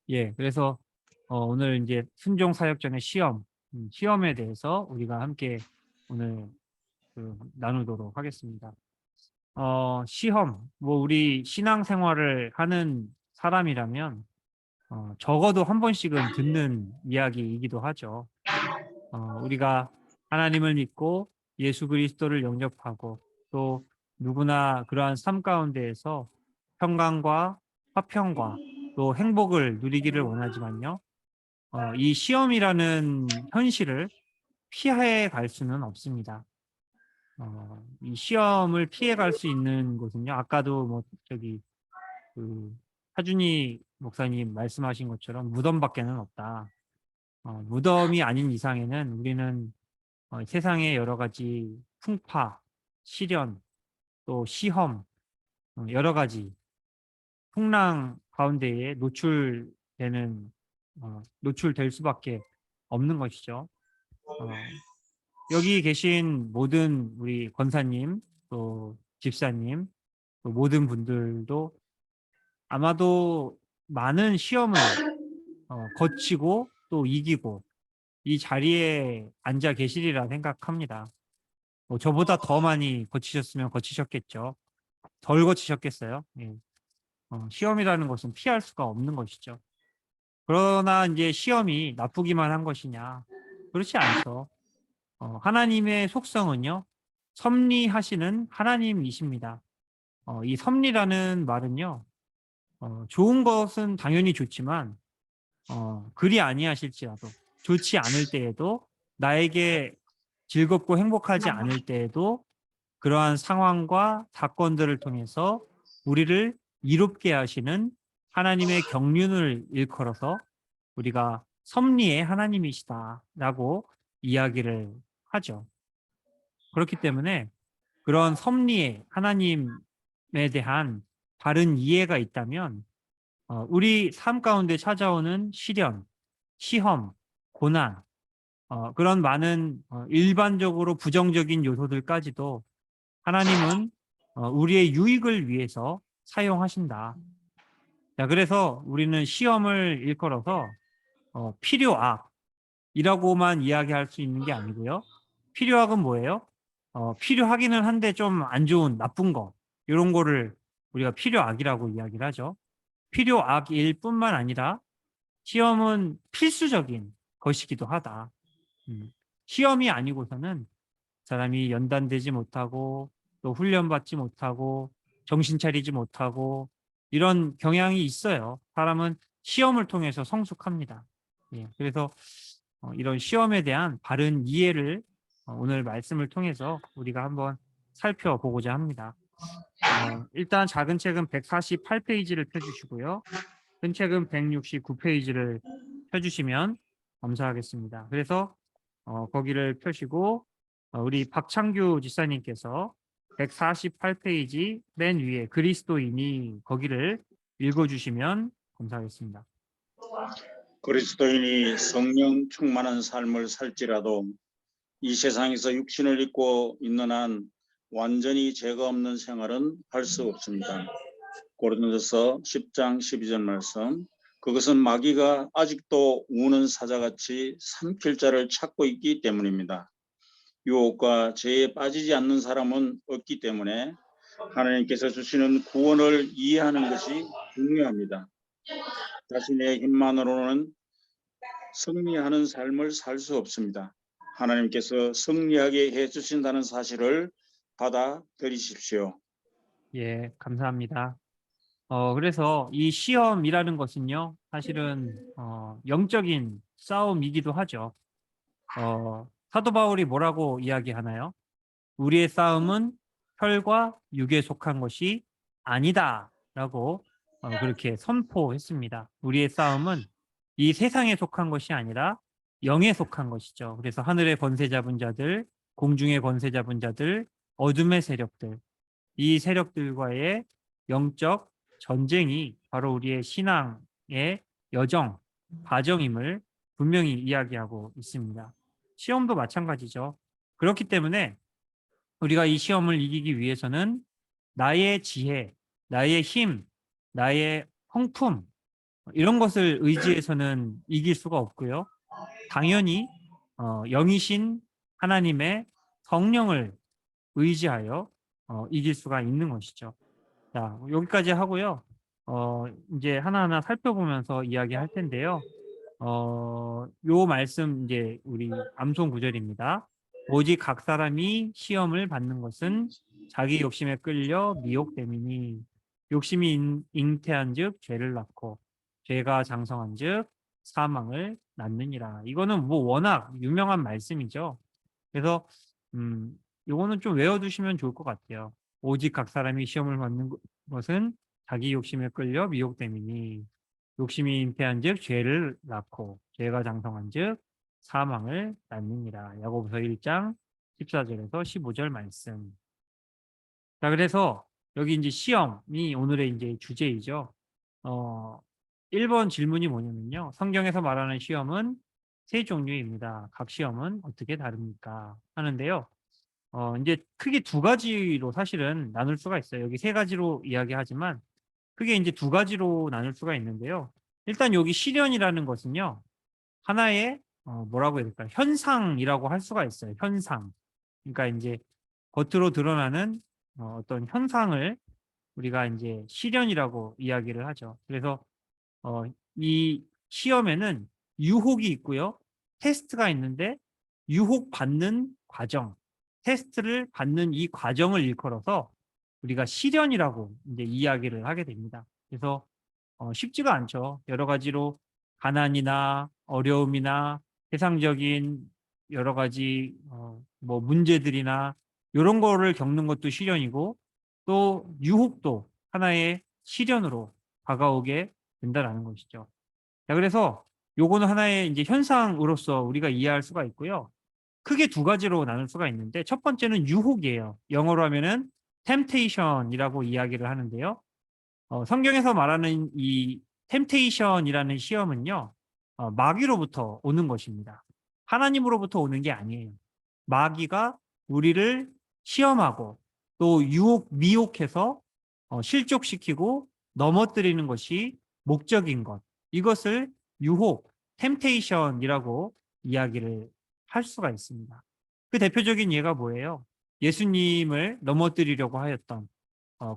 예, 그래서 오늘 이제 순종 사역 전의 시험, 시험에 대해서 우리가 함께 오늘 나누도록 하겠습니다. 시험, 뭐 우리 신앙생활을 하는 사람이라면 적어도 한 번씩은 듣는 이야기이기도 하죠. 우리가 하나님을 믿고 예수 그리스도를 영접하고 또 누구나 그러한 삶 가운데에서 평강과 화평과 또 행복을 누리기를 원하지만요. 이 시험이라는 현실을 피해 갈 수는 없습니다. 이 시험을 피해 갈 수 있는 곳은요. 아까도 뭐 저기 하준이 목사님 말씀하신 것처럼 무덤밖에는 없다. 무덤이 아닌 이상에는 우리는 세상의 여러 가지 풍파, 시련, 또 시험, 여러 가지 풍랑 가운데에 노출될 수밖에 없는 것이죠. 여기 계신 모든 우리 권사님, 또 집사님, 또 모든 분들도 아마도 많은 시험을 거치고 또 이기고 이 자리에 앉아 계시리라 생각합니다. 뭐 저보다 더 많이 거치셨으면 거치셨겠죠. 덜 거치셨겠어요. 예. 시험이라는 것은 피할 수가 없는 것이죠. 그러나 이제 시험이 나쁘기만 한 것이냐? 그렇지 않죠. 하나님의 속성은요, 섭리하시는 하나님이십니다. 이 섭리라는 말은요, 좋은 것은 당연히 좋지만, 그리 아니하실지라도, 좋지 않을 때에도, 나에게 즐겁고 행복하지 않을 때에도, 그러한 상황과 사건들을 통해서 우리를 이롭게 하시는 하나님의 경륜을 일컬어서 우리가 섭리의 하나님이시다라고 이야기를 하죠. 그렇기 때문에 그런 섭리의 하나님에 대한 바른 이해가 있다면 우리 삶 가운데 찾아오는 시련, 시험, 고난, 그런 많은 일반적으로 부정적인 요소들까지도 하나님은 우리의 유익을 위해서 사용하신다. 자, 그래서 우리는 시험을 일컬어서 필요악이라고만 이야기할 수 있는 게 아니고요. 필요악은 뭐예요? 필요하기는 한데 좀 안 좋은 나쁜 거 이런 거를 우리가 필요악이라고 이야기를 하죠. 필요악일 뿐만 아니라 시험은 필수적인 것이기도 하다. 시험이 아니고서는 사람이 연단되지 못하고 또 훈련받지 못하고 정신 차리지 못하고 이런 경향이 있어요. 사람은 시험을 통해서 성숙합니다. 예, 그래서 이런 시험에 대한 바른 이해를 오늘 말씀을 통해서 우리가 한번 살펴보고자 합니다. 일단 작은 책은 148페이지를 펴주시고요. 큰 책은 169페이지를 펴주시면 감사하겠습니다. 그래서 거기를 펴시고 우리 박창규 지사님께서 148페이지 맨 위에 그리스도인이 거기를 읽어주시면 감사하겠습니다. 그리스도인이 성령 충만한 삶을 살지라도 이 세상에서 육신을 입고 있는 한 완전히 죄가 없는 생활은 할 수 없습니다. 고린도서 10장 12절 말씀. 그것은 마귀가 아직도 우는 사자같이 삼킬 자를 찾고 있기 때문입니다. 유혹과 죄에 빠지지 않는 사람은 없기 때문에 하나님께서 주시는 구원을 이해하는 것이 중요합니다. 자신의 힘만으로는 승리하는 삶을 살 수 없습니다. 하나님께서 승리하게 해주신다는 사실을 받아들이십시오. 예, 감사합니다. 그래서 이 시험이라는 것은요, 사실은 영적인 싸움이기도 하죠. 사도 바울이 뭐라고 이야기하나요? 우리의 싸움은 혈과 육에 속한 것이 아니다라고 그렇게 선포했습니다. 우리의 싸움은 이 세상에 속한 것이 아니라 영에 속한 것이죠. 그래서 하늘의 권세 잡은 자들, 공중의 권세 잡은 자들, 어둠의 세력들, 이 세력들과의 영적 전쟁이 바로 우리의 신앙의 여정, 과정임을 분명히 이야기하고 있습니다. 시험도 마찬가지죠. 그렇기 때문에 우리가 이 시험을 이기기 위해서는 나의 지혜, 나의 힘, 나의 성품, 이런 것을 의지해서는 이길 수가 없고요. 당연히 영이신 하나님의 성령을 의지하여 이길 수가 있는 것이죠. 자, 여기까지 하고요. 이제 하나하나 살펴보면서 이야기할 텐데요. 요 말씀 이제 우리 암송 구절입니다. 오직 각 사람이 시험을 받는 것은 자기 욕심에 끌려 미혹됨이니 욕심이 잉태한즉 죄를 낳고 죄가 장성한즉 사망을 낳느니라. 이거는 뭐 워낙 유명한 말씀이죠. 그래서 요거는 좀 외워두시면 좋을 것 같아요. 오직 각 사람이 시험을 받는 것은 자기 욕심에 끌려 미혹됨이니 욕심이 잉태한즉 죄를 낳고 죄가 장성한즉 사망을 낳느니라. 야고보서 1장 14절에서 15절 말씀. 자, 그래서 여기 이제 시험이 오늘의 이제 주제이죠. 어, 1번 질문이 뭐냐면요. 성경에서 말하는 시험은 세 종류입니다. 각 시험은 어떻게 다릅니까? 하는데요. 이제 크게 두 가지로 사실은 나눌 수가 있어요. 여기 세 가지로 이야기하지만 크게 이제 두 가지로 나눌 수가 있는데요. 일단 여기 시련이라는 것은요. 하나의 뭐라고 해야 될까요? 현상이라고 할 수가 있어요. 현상. 그러니까 이제 겉으로 드러나는 어떤 현상을 우리가 이제 시련이라고 이야기를 하죠. 그래서 어, 이 시험에는 유혹이 있고요. 테스트가 있는데 유혹 받는 과정, 테스트를 받는 이 과정을 일컬어서 우리가 시련이라고 이제 이야기를 하게 됩니다. 그래서 쉽지가 않죠. 여러 가지로 가난이나 어려움이나 세상적인 여러 가지 뭐 문제들이나 이런 거를 겪는 것도 시련이고 또 유혹도 하나의 시련으로 다가오게 된다라는 것이죠. 자, 그래서 요거는 하나의 이제 현상으로서 우리가 이해할 수가 있고요. 크게 두 가지로 나눌 수가 있는데 첫 번째는 유혹이에요. 영어로 하면은 temptation이라고 이야기를 하는데요. 성경에서 말하는 이 temptation이라는 시험은요. 마귀로부터 오는 것입니다. 하나님으로부터 오는 게 아니에요. 마귀가 우리를 시험하고 또 미혹해서 실족시키고 넘어뜨리는 것이 목적인 것. 이것을 유혹, temptation이라고 이야기를 할 수가 있습니다. 그 대표적인 예가 뭐예요? 예수님을 넘어뜨리려고 하였던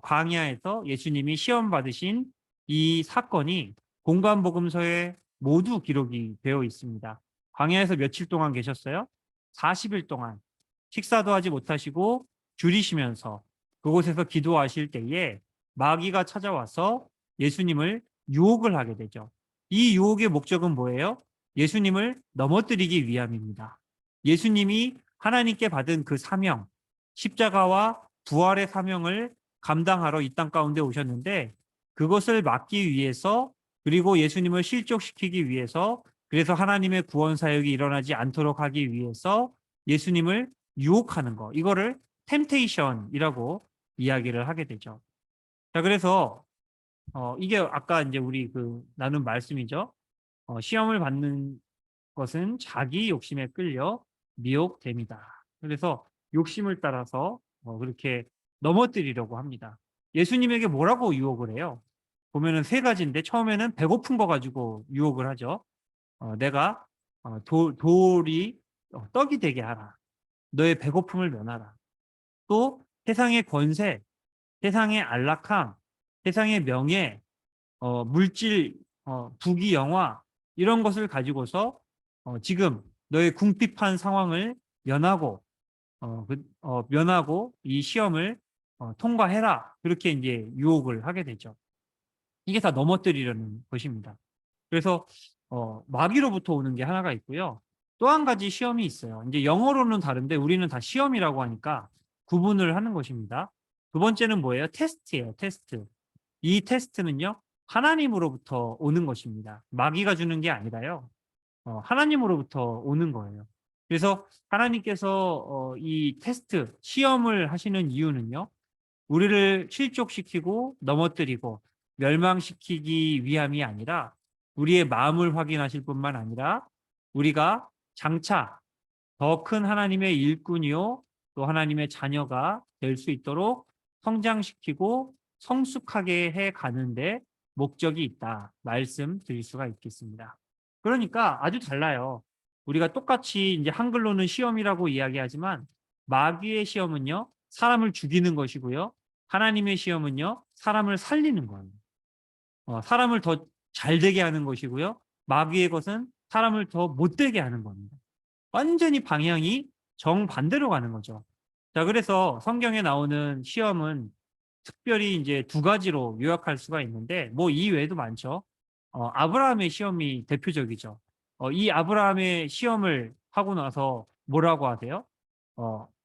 광야에서 예수님이 시험 받으신 이 사건이 공관복음서에 모두 기록이 되어 있습니다. 광야에서 며칠 동안 계셨어요? 40일 동안 식사도 하지 못하시고 줄이시면서 그곳에서 기도하실 때에 마귀가 찾아와서 예수님을 유혹을 하게 되죠. 이 유혹의 목적은 뭐예요? 예수님을 넘어뜨리기 위함입니다. 예수님이 하나님께 받은 그 사명, 십자가와 부활의 사명을 감당하러 이 땅 가운데 오셨는데 그것을 막기 위해서 그리고 예수님을 실족시키기 위해서 그래서 하나님의 구원 사역이 일어나지 않도록 하기 위해서 예수님을 유혹하는 거 이거를 템테이션이라고 이야기를 하게 되죠. 자, 그래서 이게 아까 이제 우리 그 나눈 말씀이죠. 시험을 받는 것은 자기 욕심에 끌려 미혹됩니다. 그래서 욕심을 따라서 그렇게 넘어뜨리려고 합니다. 예수님에게 뭐라고 유혹을 해요? 보면은 세 가지인데 처음에는 배고픈 거 가지고 유혹을 하죠. 내가 돌이 떡이 되게 하라. 너의 배고픔을 면하라. 또 세상의 권세, 세상의 안락함, 세상의 명예, 물질, 부귀 영화 이런 것을 가지고서 지금 너의 궁핍한 상황을 면하고 면하고 이 시험을 통과해라. 그렇게 이제 유혹을 하게 되죠. 이게 다 넘어뜨리려는 것입니다. 그래서 마귀로부터 오는 게 하나가 있고요. 또 한 가지 시험이 있어요. 이제 영어로는 다른데 우리는 다 시험이라고 하니까 구분을 하는 것입니다. 두 번째는 뭐예요? 테스트예요. 테스트. 이 테스트는요. 하나님으로부터 오는 것입니다. 마귀가 주는 게 아니라요. 하나님으로부터 오는 거예요. 그래서 하나님께서 이 테스트, 시험을 하시는 이유는요. 우리를 실족시키고 넘어뜨리고 멸망시키기 위함이 아니라 우리의 마음을 확인하실 뿐만 아니라 우리가 장차 더 큰 하나님의 일꾼이요 또 하나님의 자녀가 될 수 있도록 성장시키고 성숙하게 해 가는데 목적이 있다 말씀드릴 수가 있겠습니다. 그러니까 아주 달라요. 우리가 똑같이 이제 한글로는 시험이라고 이야기하지만 마귀의 시험은요 사람을 죽이는 것이고요. 하나님의 시험은요 사람을 살리는 거예요. 사람을 더 잘되게 하는 것이고요. 마귀의 것은 사람을 더 못되게 하는 겁니다. 완전히 방향이 정반대로 가는 거죠. 자, 그래서 성경에 나오는 시험은 특별히 이제 두 가지로 요약할 수가 있는데 뭐 이외에도 많죠. 아브라함의 시험이 대표적이죠. 이 아브라함의 시험을 하고 나서 뭐라고 하세요?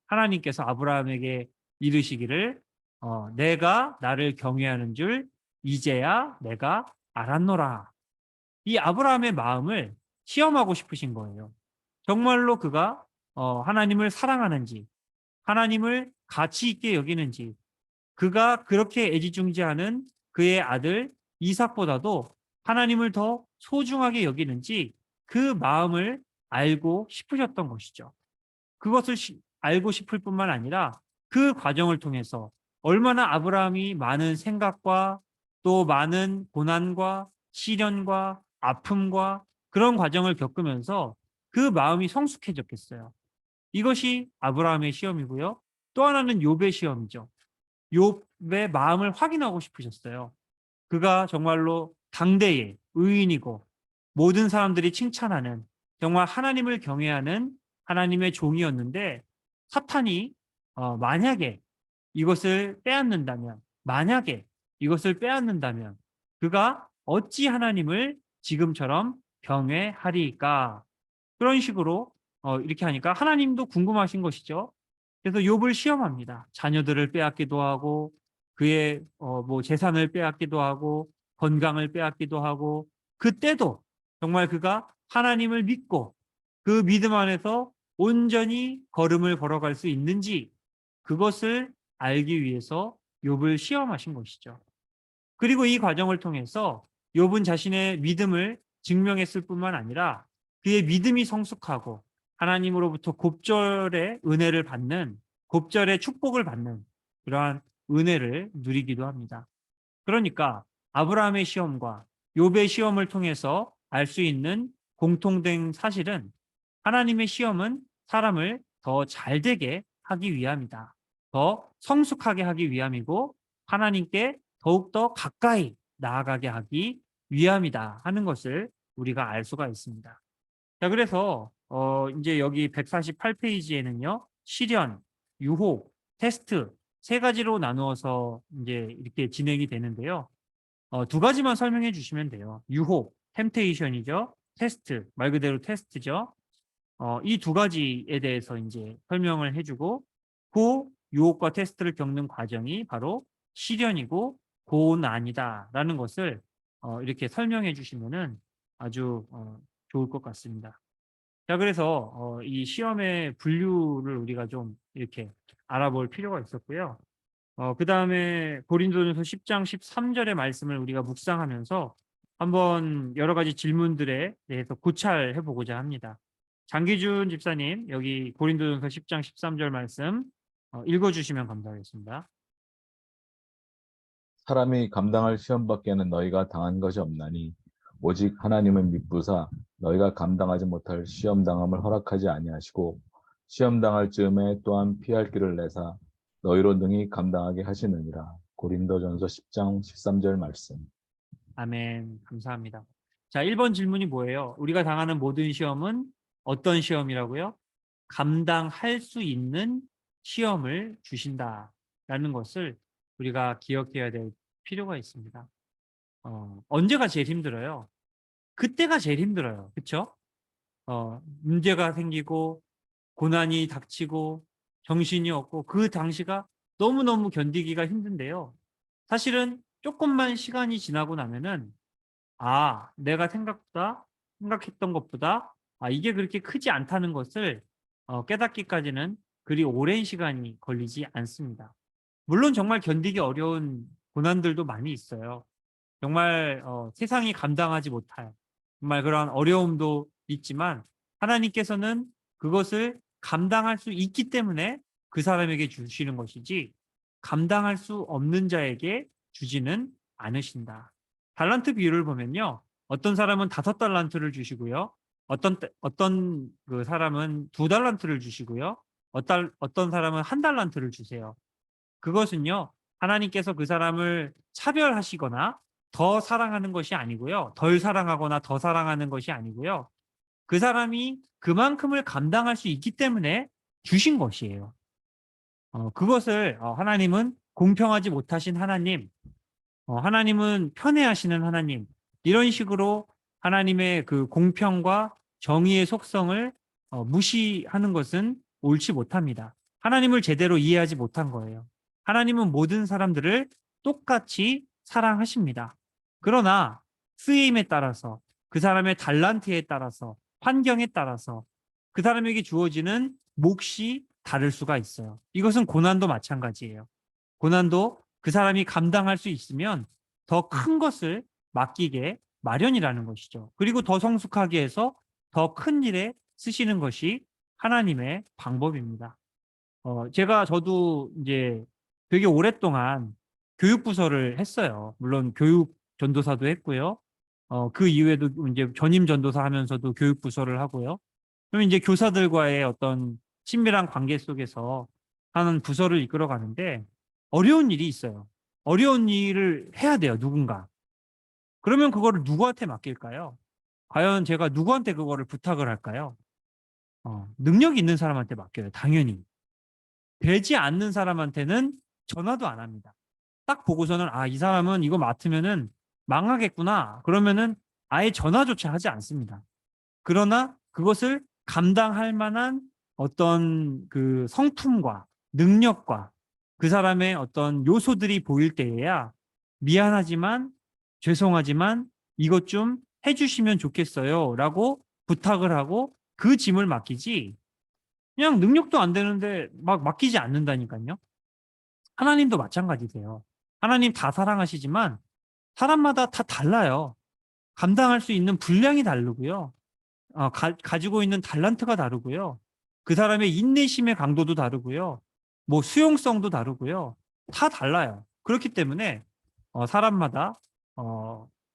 하나님께서 아브라함에게 이르시기를 내가 나를 경외하는 줄 이제야 내가 알았노라. 이 아브라함의 마음을 시험하고 싶으신 거예요. 정말로 그가 하나님을 사랑하는지, 하나님을 가치 있게 여기는지, 그가 그렇게 애지중지하는 그의 아들 이삭보다도 하나님을 더 소중하게 여기는지 그 마음을 알고 싶으셨던 것이죠. 그것을 알고 싶을 뿐만 아니라 그 과정을 통해서 얼마나 아브라함이 많은 생각과 또 많은 고난과 시련과 아픔과 그런 과정을 겪으면서 그 마음이 성숙해졌겠어요. 이것이 아브라함의 시험이고요. 또 하나는 욥의 시험이죠. 욥의 마음을 확인하고 싶으셨어요. 그가 정말로 당대의 의인이고 모든 사람들이 칭찬하는 정말 하나님을 경외하는 하나님의 종이었는데 사탄이 만약에 이것을 빼앗는다면 만약에 이것을 빼앗는다면 그가 어찌 하나님을 지금처럼 경외하리까? 그런 식으로 이렇게 하니까 하나님도 궁금하신 것이죠. 그래서 욥을 시험합니다. 자녀들을 빼앗기도 하고 그의 뭐 재산을 빼앗기도 하고 건강을 빼앗기도 하고 그때도 정말 그가 하나님을 믿고 그 믿음 안에서 온전히 걸음을 걸어갈 수 있는지 그것을 알기 위해서 욥을 시험하신 것이죠. 그리고 이 과정을 통해서 욥은 자신의 믿음을 증명했을 뿐만 아니라 그의 믿음이 성숙하고 하나님으로부터 곱절의 은혜를 받는 곱절의 축복을 받는 그러한 은혜를 누리기도 합니다. 그러니까 아브라함의 시험과 욥의 시험을 통해서 알 수 있는 공통된 사실은 하나님의 시험은 사람을 더 잘되게 하기 위함이다. 더 성숙하게 하기 위함이고 하나님께 더욱더 가까이 나아가게 하기 위함이다 하는 것을 우리가 알 수가 있습니다. 자, 그래서 이제 여기 148페이지에는요. 시련, 유혹, 테스트 세 가지로 나누어서 이제 이렇게 진행이 되는데요. 두 가지만 설명해 주시면 돼요. 유혹, 템테이션이죠. 테스트, 말 그대로 테스트죠. 이 두 가지에 대해서 이제 설명을 해주고 그 유혹과 테스트를 겪는 과정이 바로 시련이고 고난이다라는 것을 이렇게 설명해 주시면은 아주 좋을 것 같습니다. 자, 그래서 이 시험의 분류를 우리가 좀 이렇게 알아볼 필요가 있었고요. 그다음에 고린도전서 10장 13절의 말씀을 우리가 묵상하면서 한번 여러 가지 질문들에 대해서 고찰해 보고자 합니다. 장기준 집사님, 여기 고린도전서 10장 13절 말씀 읽어 주시면 감사하겠습니다. 사람이 감당할 시험밖에는 너희가 당한 것이 없나니 오직 하나님은 미쁘사 너희가 감당하지 못할 시험 당함을 허락하지 아니하시고 시험 당할 즈음에 또한 피할 길을 내사 너희로 능히 감당하게 하시느니라. 고린도전서 10장 13절 말씀. 아멘. 감사합니다. 자, 1번 질문이 뭐예요? 우리가 당하는 모든 시험은 어떤 시험이라고요? 감당할 수 있는 시험을 주신다라는 것을 우리가 기억해야 될 필요가 있습니다. 언제가 제일 힘들어요? 그때가 제일 힘들어요. 그렇죠? 문제가 생기고 고난이 닥치고 정신이 없고 그 당시가 너무너무 견디기가 힘든데요. 사실은 조금만 시간이 지나고 나면은 내가 생각했던 것보다 이게 그렇게 크지 않다는 것을 깨닫기까지는 그리 오랜 시간이 걸리지 않습니다. 물론 정말 견디기 어려운 고난들도 많이 있어요. 정말 세상이 감당하지 못할 정말 그런 어려움도 있지만 하나님께서는 그것을 감당할 수 있기 때문에 그 사람에게 주시는 것이지 감당할 수 없는 자에게 주지는 않으신다. 달란트 비유를 보면요. 어떤 사람은 5달란트를 주시고요. 어떤 그 사람은 2달란트를 주시고요. 어떤 사람은 1달란트를 주세요. 그것은요. 하나님께서 그 사람을 차별하시거나 더 사랑하는 것이 아니고요. 덜 사랑하거나 더 사랑하는 것이 아니고요. 그 사람이 그만큼을 감당할 수 있기 때문에 주신 것이에요. 그것을 하나님은 공평하지 못하신 하나님, 하나님은 편애하시는 하나님, 이런 식으로 하나님의 그 공평과 정의의 속성을 무시하는 것은 옳지 못합니다. 하나님을 제대로 이해하지 못한 거예요. 하나님은 모든 사람들을 똑같이 사랑하십니다. 그러나 쓰임에 따라서, 그 사람의 달란트에 따라서, 환경에 따라서 그 사람에게 주어지는 몫이 다를 수가 있어요. 이것은 고난도 마찬가지예요. 고난도 그 사람이 감당할 수 있으면 더 큰 것을 맡기게 마련이라는 것이죠. 그리고 더 성숙하게 해서 더 큰 일에 쓰시는 것이 하나님의 방법입니다. 저도 이제 되게 오랫동안 교육부서를 했어요. 물론 교육 전도사도 했고요. 그 이후에도 이제 전임 전도사 하면서도 교육부서를 하고요. 그럼 이제 교사들과의 어떤 친밀한 관계 속에서 하는 부서를 이끌어 가는데 어려운 일이 있어요. 어려운 일을 해야 돼요, 누군가. 그러면 그거를 누구한테 맡길까요? 과연 제가 누구한테 그거를 부탁을 할까요? 능력 있는 사람한테 맡겨요, 당연히. 되지 않는 사람한테는 전화도 안 합니다. 딱 보고서는 이 사람은 이거 맡으면은 망하겠구나. 그러면은 아예 전화조차 하지 않습니다. 그러나 그것을 감당할 만한 어떤 그 성품과 능력과 그 사람의 어떤 요소들이 보일 때에야 미안하지만 죄송하지만 이것 좀 해주시면 좋겠어요 라고 부탁을 하고 그 짐을 맡기지 그냥 능력도 안 되는데 막 맡기지 않는다니까요. 하나님도 마찬가지세요. 하나님 다 사랑하시지만 사람마다 다 달라요. 감당할 수 있는 분량이 다르고요. 가지고 있는 달란트가 다르고요. 그 사람의 인내심의 강도도 다르고요. 뭐 수용성도 다르고요. 다 달라요. 그렇기 때문에 사람마다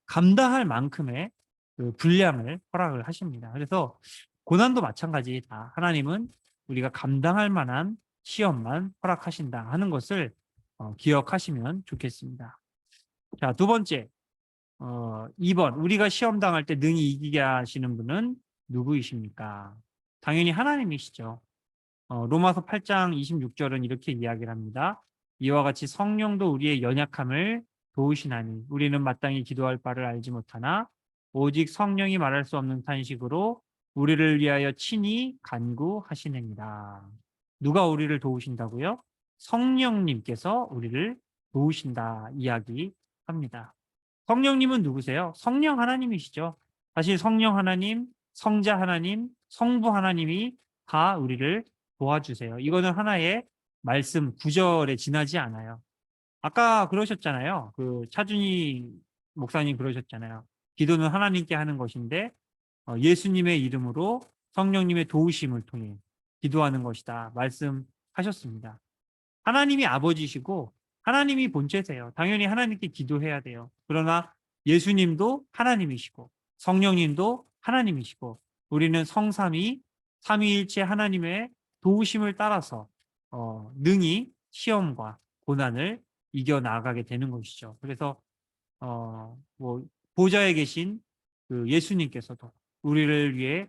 감당할 만큼의 그 분량을 허락을 하십니다. 그래서 고난도 마찬가지다. 하나님은 우리가 감당할 만한 시험만 허락하신다 하는 것을 기억하시면 좋겠습니다. 자, 두 번째. 2번 우리가 시험 당할 때 능히 이기게 하시는 분은 누구이십니까? 당연히 하나님이시죠. 로마서 8장 26절은 이렇게 이야기를 합니다. 이와 같이 성령도 우리의 연약함을 도우시나니 우리는 마땅히 기도할 바를 알지 못하나 오직 성령이 말할 수 없는 탄식으로 우리를 위하여 친히 간구하시느니라. 누가 우리를 도우신다고요? 성령님께서 우리를 도우신다 이야기합니다. 성령님은 누구세요? 성령 하나님이시죠. 사실 성령 하나님, 성자 하나님, 성부 하나님이 다 우리를 도와주세요. 이거는 하나의 말씀 구절에 지나지 않아요. 아까 그러셨잖아요. 그 차준희 목사님 그러셨잖아요. 기도는 하나님께 하는 것인데 예수님의 이름으로 성령님의 도우심을 통해 기도하는 것이다. 말씀하셨습니다. 하나님이 아버지시고 하나님이 본체세요. 당연히 하나님께 기도해야 돼요. 그러나 예수님도 하나님이시고 성령님도 하나님이시고 우리는 성삼위 삼위일체 하나님의 도우심을 따라서 능히 시험과 고난을 이겨나가게 되는 것이죠. 그래서 뭐 보좌에 계신 그 예수님께서도 우리를 위해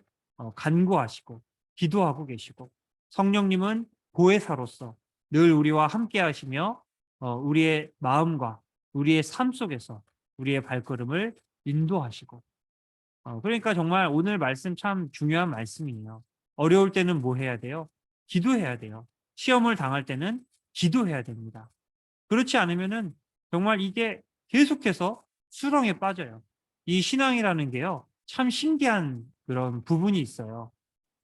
간구하시고 기도하고 계시고 성령님은 보혜사로서 늘 우리와 함께 하시며 우리의 마음과 우리의 삶 속에서 우리의 발걸음을 인도하시고 그러니까 정말 오늘 말씀 참 중요한 말씀이에요. 어려울 때는 뭐 해야 돼요? 기도해야 돼요. 시험을 당할 때는 기도해야 됩니다. 그렇지 않으면은 정말 이게 계속해서 수렁에 빠져요. 이 신앙이라는 게요. 참 신기한 그런 부분이 있어요.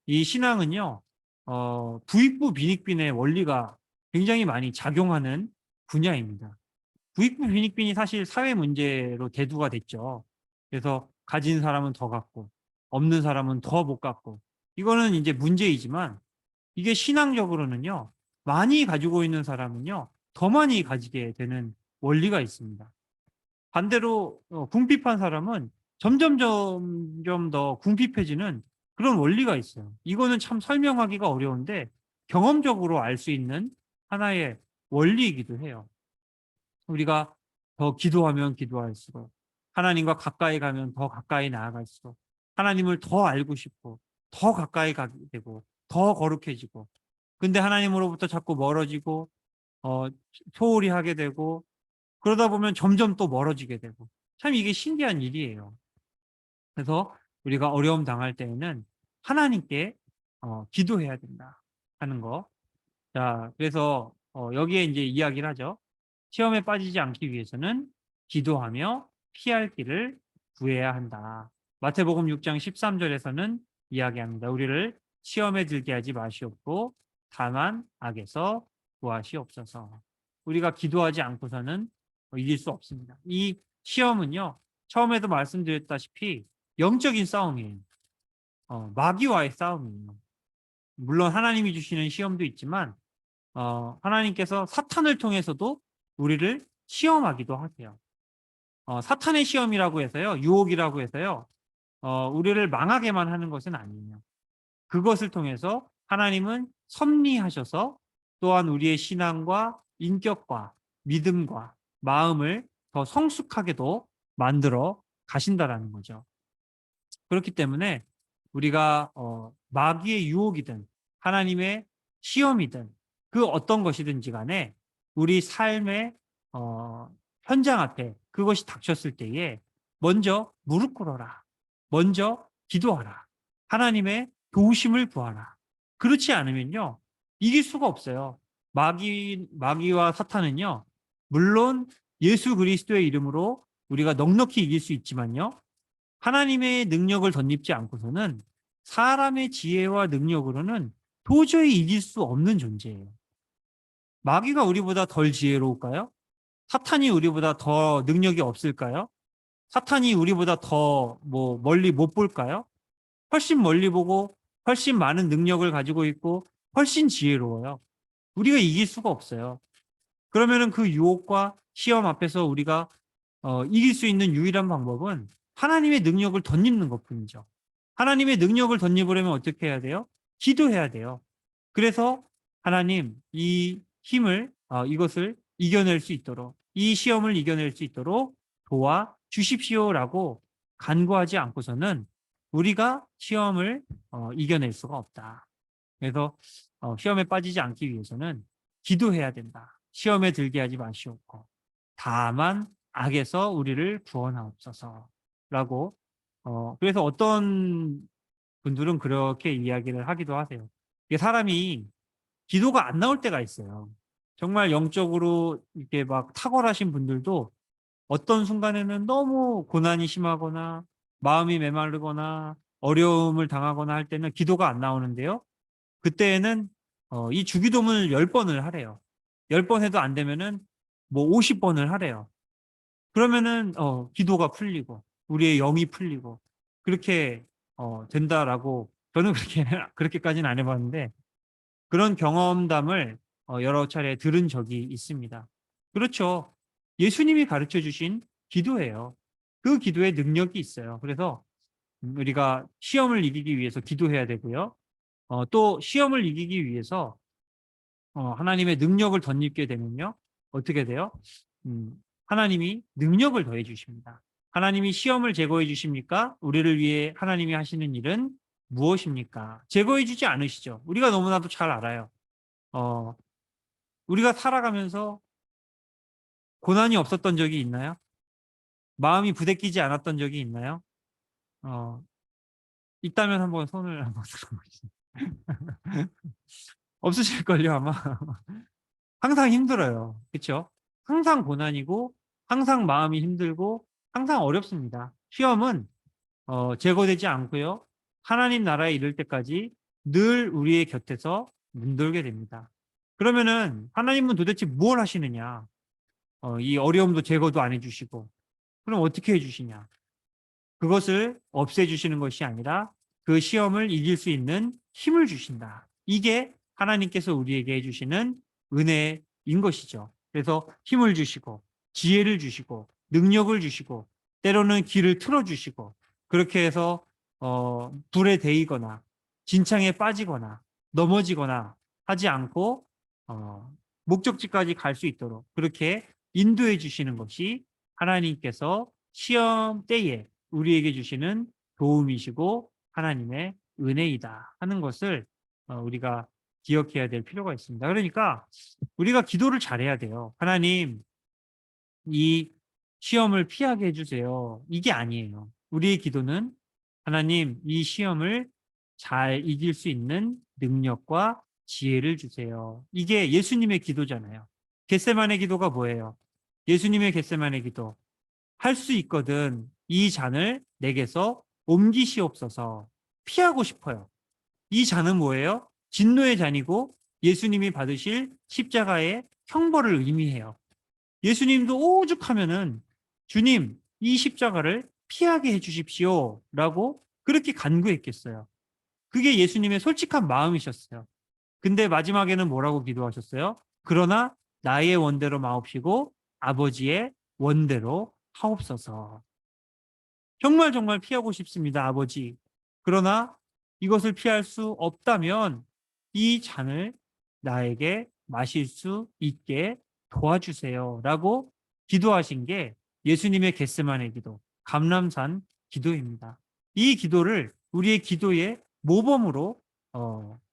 이 신앙은요. 부익부 빈익빈의 원리가 굉장히 많이 작용하는 분야입니다. 부익부 빈익빈이 사실 사회 문제로 대두가 됐죠. 그래서 가진 사람은 더 갖고 없는 사람은 더 못 갖고 이거는 이제 문제이지만 이게 신앙적으로는요. 많이 가지고 있는 사람은요. 더 많이 가지게 되는 원리가 있습니다. 반대로 궁핍한 사람은 점점 더 궁핍해지는 그런 원리가 있어요. 이거는 참 설명하기가 어려운데 경험적으로 알 수 있는 하나의 원리이기도 해요. 우리가 더 기도하면 기도할수록, 하나님과 가까이 가면 더 가까이 나아갈수록, 하나님을 더 알고 싶고 더 가까이 가게 되고 더 거룩해지고, 근데 하나님으로부터 자꾸 멀어지고 어, 소홀히 하게 되고, 그러다 보면 점점 또 멀어지게 되고, 참 이게 신기한 일이에요. 그래서 우리가 어려움 당할 때에는 하나님께 기도해야 된다 하는 거. 자, 그래서 여기에 이제 이야기를 하죠. 시험에 빠지지 않기 위해서는 기도하며 피할 길을 구해야 한다. 마태복음 6장 13절에서는 이야기합니다. 우리를 시험에 들게 하지 마시옵고 다만 악에서 구하시옵소서. 우리가 기도하지 않고서는 이길 수 없습니다. 이 시험은요, 처음에도 말씀드렸다시피 영적인 싸움이에요. 마귀와의 싸움이에요. 물론 하나님이 주시는 시험도 있지만 하나님께서 사탄을 통해서도 우리를 시험하기도 하세요. 사탄의 시험이라고 해서요, 유혹이라고 해서요, 우리를 망하게만 하는 것은 아니에요. 그것을 통해서 하나님은 섭리하셔서 또한 우리의 신앙과 인격과 믿음과 마음을 더 성숙하게도 만들어 가신다라는 거죠. 그렇기 때문에 우리가 마귀의 유혹이든 하나님의 시험이든 그 어떤 것이든지 간에 우리 삶의 현장 앞에 그것이 닥쳤을 때에 먼저 무릎 꿇어라. 먼저 기도하라. 하나님의 도우심을 구하라. 그렇지 않으면요, 이길 수가 없어요. 마귀와 사탄은요, 물론 예수 그리스도의 이름으로 우리가 넉넉히 이길 수 있지만요, 하나님의 능력을 덧입지 않고서는 사람의 지혜와 능력으로는 도저히 이길 수 없는 존재예요. 마귀가 우리보다 덜 지혜로울까요? 사탄이 우리보다 더 능력이 없을까요? 사탄이 우리보다 더 멀리 못 볼까요? 훨씬 멀리 보고 훨씬 많은 능력을 가지고 있고 훨씬 지혜로워요. 우리가 이길 수가 없어요. 그러면은 그 유혹과 시험 앞에서 우리가 이길 수 있는 유일한 방법은 하나님의 능력을 덧입는 것뿐이죠. 하나님의 능력을 덧입으려면 어떻게 해야 돼요? 기도해야 돼요. 그래서 하나님, 이 힘을 이것을 이겨낼 수 있도록, 이 시험을 이겨낼 수 있도록 도와 주십시오라고 간구하지 않고서는 우리가 시험을 이겨낼 수가 없다. 그래서 시험에 빠지지 않기 위해서는 기도해야 된다. 시험에 들게 하지 마시옵고 다만 악에서 우리를 구원하옵소서라고. 그래서 어떤 분들은 그렇게 이야기를 하기도 하세요. 이게 사람이 기도가 안 나올 때가 있어요. 정말 영적으로 이렇게 막 탁월하신 분들도 어떤 순간에는 너무 고난이 심하거나 마음이 메마르거나 어려움을 당하거나 할 때는 기도가 안 나오는데요. 그때에는 이 주기도문을 10번을 하래요. 10번 해도 안 되면은 50번을 하래요. 그러면은 기도가 풀리고 우리의 영이 풀리고 그렇게 된다라고. 저는 그렇게까지는 안 해봤는데 그런 경험담을 여러 차례 들은 적이 있습니다. 그렇죠. 예수님이 가르쳐 주신 기도예요. 그 기도에 능력이 있어요. 그래서 우리가 시험을 이기기 위해서 기도해야 되고요. 또 시험을 이기기 위해서 하나님의 능력을 덧입게 되면요, 어떻게 돼요? 하나님이 능력을 더해 주십니다. 하나님이 시험을 제거해 주십니까? 우리를 위해 하나님이 하시는 일은 무엇입니까? 제거해 주지 않으시죠. 우리가 너무나도 잘 알아요. 우리가 살아가면서 고난이 없었던 적이 있나요? 마음이 부대끼지 않았던 적이 있나요? 있다면 한번 손을 한번 들어보시죠. 없으실걸요, 아마. 항상 힘들어요. 그렇죠? 항상 고난이고 항상 마음이 힘들고 항상 어렵습니다. 시험은 제거되지 않고요. 하나님 나라에 이를 때까지 늘 우리의 곁에서 맴돌게 됩니다. 그러면은 하나님은 도대체 무엇을 하시느냐? 이 어려움도 제거도 안 해주시고 그럼 어떻게 해주시냐? 그것을 없애주시는 것이 아니라 그 시험을 이길 수 있는 힘을 주신다. 이게 하나님께서 우리에게 해주시는 은혜인 것이죠. 그래서 힘을 주시고 지혜를 주시고 능력을 주시고 때로는 길을 틀어주시고 그렇게 해서 불에 데이거나 진창에 빠지거나 넘어지거나 하지 않고 목적지까지 갈 수 있도록 그렇게 인도해 주시는 것이 하나님께서 시험 때에 우리에게 주시는 도움이시고 하나님의 은혜이다 하는 것을 우리가 기억해야 될 필요가 있습니다. 그러니까 우리가 기도를 잘해야 돼요. 하나님, 이 시험을 피하게 해주세요. 이게 아니에요. 우리의 기도는 하나님, 이 시험을 잘 이길 수 있는 능력과 지혜를 주세요. 이게 예수님의 기도잖아요. 겟세마네 기도가 뭐예요? 예수님의 겟세마네 기도. 할 수 있거든. 이 잔을 내게서 옮기시옵소서. 피하고 싶어요. 이 잔은 뭐예요? 진노의 잔이고 예수님이 받으실 십자가의 형벌을 의미해요. 예수님도 오죽하면은 주님, 이 십자가를 피하게 해주십시오. 라고 그렇게 간구했겠어요. 그게 예수님의 솔직한 마음이셨어요. 근데 마지막에는 뭐라고 기도하셨어요? 그러나 나의 원대로 마옵시고 아버지의 원대로 하옵소서. 정말 정말 피하고 싶습니다, 아버지. 그러나 이것을 피할 수 없다면 이 잔을 나에게 마실 수 있게 도와주세요. 라고 기도하신 게 예수님의 겟세마네 기도, 감람산 기도입니다. 이 기도를 우리의 기도의 모범으로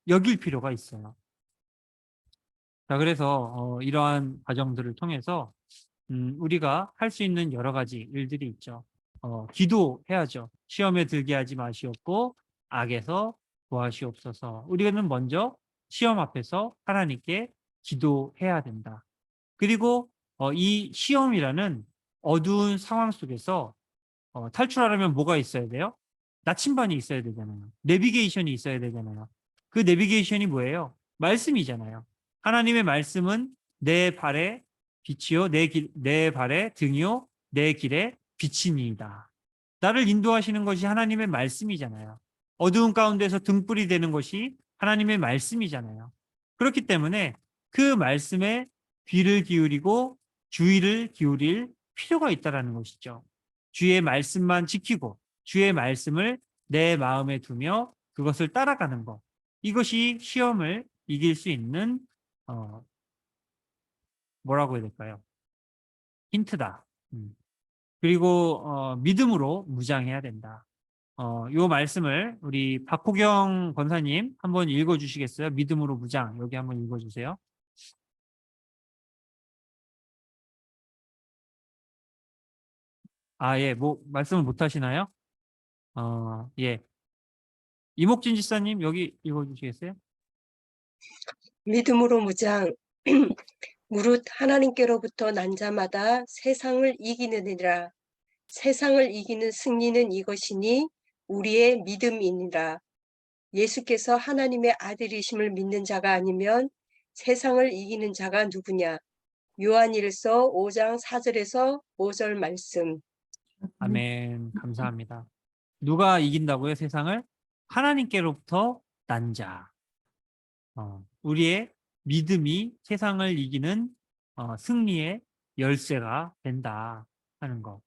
여길 필요가 있어요. 자, 그래서 이러한 과정들을 통해서 우리가 할 수 있는 여러 가지 일들이 있죠. 기도해야죠. 시험에 들게 하지 마시옵고 악에서 구하시옵소서. 우리는 먼저 시험 앞에서 하나님께 기도해야 된다. 그리고 이 시험이라는 어두운 상황 속에서 탈출하려면 뭐가 있어야 돼요? 나침반이 있어야 되잖아요. 내비게이션이 있어야 되잖아요. 그 내비게이션이 뭐예요? 말씀이잖아요. 하나님의 말씀은 내 발의 빛이요, 내 발의 등이요, 내 길의 빛이니이다. 나를 인도하시는 것이 하나님의 말씀이잖아요. 어두운 가운데서 등불이 되는 것이 하나님의 말씀이잖아요. 그렇기 때문에 그 말씀에 귀를 기울이고 주의를 기울일 필요가 있다는 것이죠. 주의 말씀만 지키고 주의 말씀을 내 마음에 두며 그것을 따라가는 것. 이것이 시험을 이길 수 있는 뭐라고 해야 될까요? 힌트다. 그리고 믿음으로 무장해야 된다. 요 말씀을 우리 박호경 권사님 한번 읽어주시겠어요? 믿음으로 무장. 여기 한번 읽어주세요. 아, 예, 뭐 말씀을 못 하시나요? 예. 이목진 지사님 여기 읽어주시겠어요? 믿음으로 무장. 무릇 하나님께로부터 난 자마다 세상을 이기느니라. 세상을 이기는 승리는 이것이니 우리의 믿음이니라. 예수께서 하나님의 아들이심을 믿는 자가 아니면 세상을 이기는 자가 누구냐? 요한일서 5장 4절에서 5절 말씀. 아멘. 감사합니다. 누가 이긴다고요, 세상을? 하나님께로부터 난 자. 우리의 믿음이 세상을 이기는 승리의 열쇠가 된다 하는 거.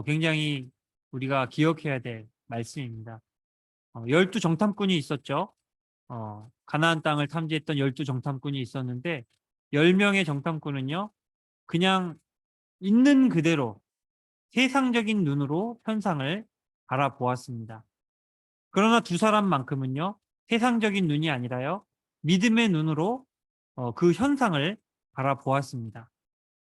굉장히 우리가 기억해야 될 말씀입니다. 12 정탐꾼이 있었죠. 가나안 땅을 탐지했던 12 정탐꾼이 있었는데 10명의 정탐꾼은요. 그냥 있는 그대로 세상적인 눈으로 현상을 바라보았습니다. 그러나 두 사람만큼은요. 세상적인 눈이 아니라요. 믿음의 눈으로 그 현상을 바라보았습니다.